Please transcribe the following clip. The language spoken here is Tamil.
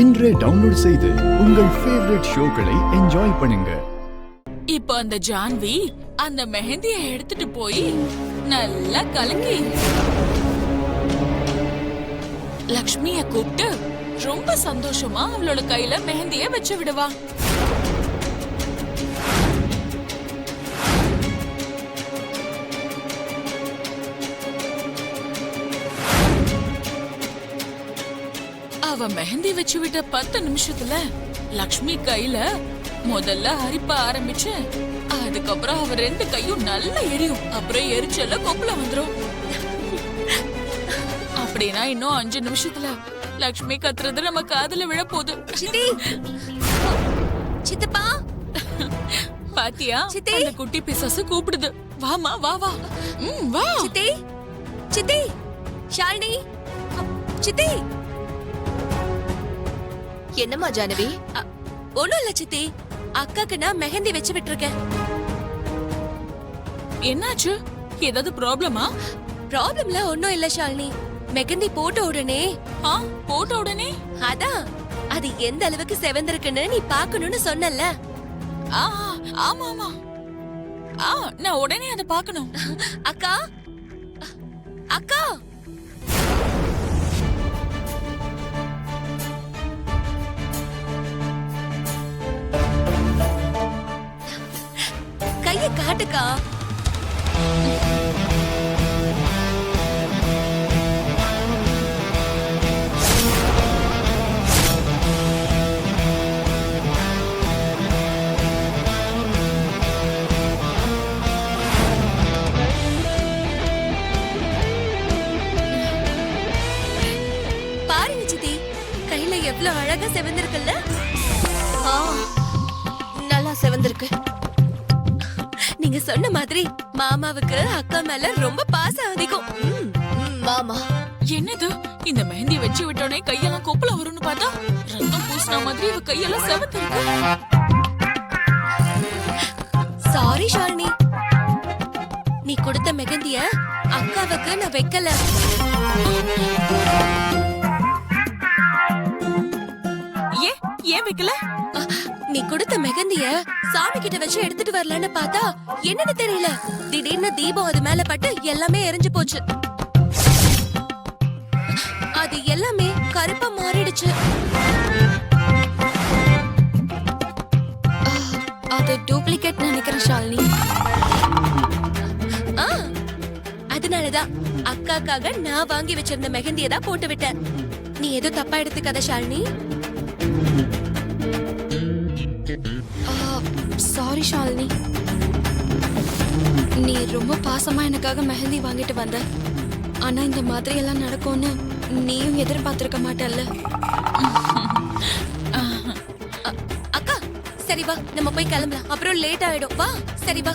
இன்றே டவுன்லோட் செய்து உங்கள் ஃபேவரட் ஷோக்களை என்ஜாய் பண்ணுங்க. இப்போ அந்த ஜான்வி அந்த மெஹந்தியை எடுத்துட்டு போய் நல்லா கலக்கி லக்ஷ்மிய கூப்பிட்டு ரொம்ப சந்தோஷமா அவளோட கையில மெஹந்திய வச்சு விடுவா. அவ மெஹந்தி வச்சு விட்ட 10 நிமிஷத்துல லக்ஷ்மி கையில முதல்ல அரிப்ப ஆரம்பிச்சு அதுக்கப்புறம் அவ 2 கையும் நல்லா எரியும். அப்புறம் எரிச்சல கொப்புல வந்துரும். அப்படின்னா இன்னும் 5 நிமிஷத்துல லக்ஷ்மி கத்துறது நம்ம காதுல விழ போகுது. சித்தப்பா பாத்தியா, அந்த குட்டி பிசாசு கூப்பிடுது. வாமா வா வா. வா சித்தி சித்தி ஷாலினி சித்தி. என்னம்மா ஜானவி? ஒண்ணும் இல்ல சித்தி, அக்காக்கு நான் மெஹந்தி வச்சு விட்டுருக்கேன். என்னாச்சு? ஏதாவது ப்ராப்ளமா? ப்ராப்ளம்ல ஒண்ணும் இல்ல ஷாலினி. மெஹந்தி போட்ட உடனே அதான் அது எந்த அளவுக்கு செவந்திருக்குன்னு நீ பாக்கணும்னு சொன்னல. ஆமா ஆமா, நான் உடனே அதை பார்க்கணும். அக்கா அக்கா கைய காட்டுக்கா. பாருங்க சித்தி, கையில எவ்வளவு அழகா செவந்திருக்குல்ல. நல்லா செவந்திருக்கு. நீங்க சொன்ன மாதிரி மாமாவுக்கு அக்கா மேல ரொம்ப பாசம் அதிகம். மாமா என்னது, இந்த மெஹந்தி வச்சு விட்டோனே கையெல்லாம் கொப்பள வரும்னு பார்த்தா ரத்தம் பூசின மாதிரி இவ கையெல்லாம் செவந்திருக்கு. சாரி ஷாலினி, நீ கொடுத்த மெஹந்திய அக்காவுக்கு நான் வைக்கல. ஏன் வைக்கல? நீ கொடுத்த மெஹந்திய சாமி கிட்ட வச்சு எடுத்துட்டு வரலான்னு பார்த்தா என்னன்னு தெரியல, திடீர்னு தீபம் அது மேல பட்டு எல்லாமே எரிஞ்சு போச்சு. அது எல்லாமே கருப்பா மாறிடுச்சு. அது டூப்ளிகேட் நினைக்கிறேன் ஷாலினி. அதனாலதான் அக்காக்காக நான் வாங்கி வச்சிருந்த மெஹந்தியை தான் போட்டு விட்டேன். நீ ஏதோ தப்பா எடுத்துக்காத ஷாலினி. சாரி ஷாலினி, நீ ரொம்ப பாசமா எனக்காக மெஹந்தி வாங்கிட்டு வந்த. ஆனா இந்த மாதிரி எல்லாம் நடக்கும்னு நீயும் எதிர்பார்த்திருக்க மாட்டல்ல. அக்கா சரி வா, நம்ம போய் கிளம்பலாம், அப்புறம் லேட் ஆயிடும். வா சரி வா.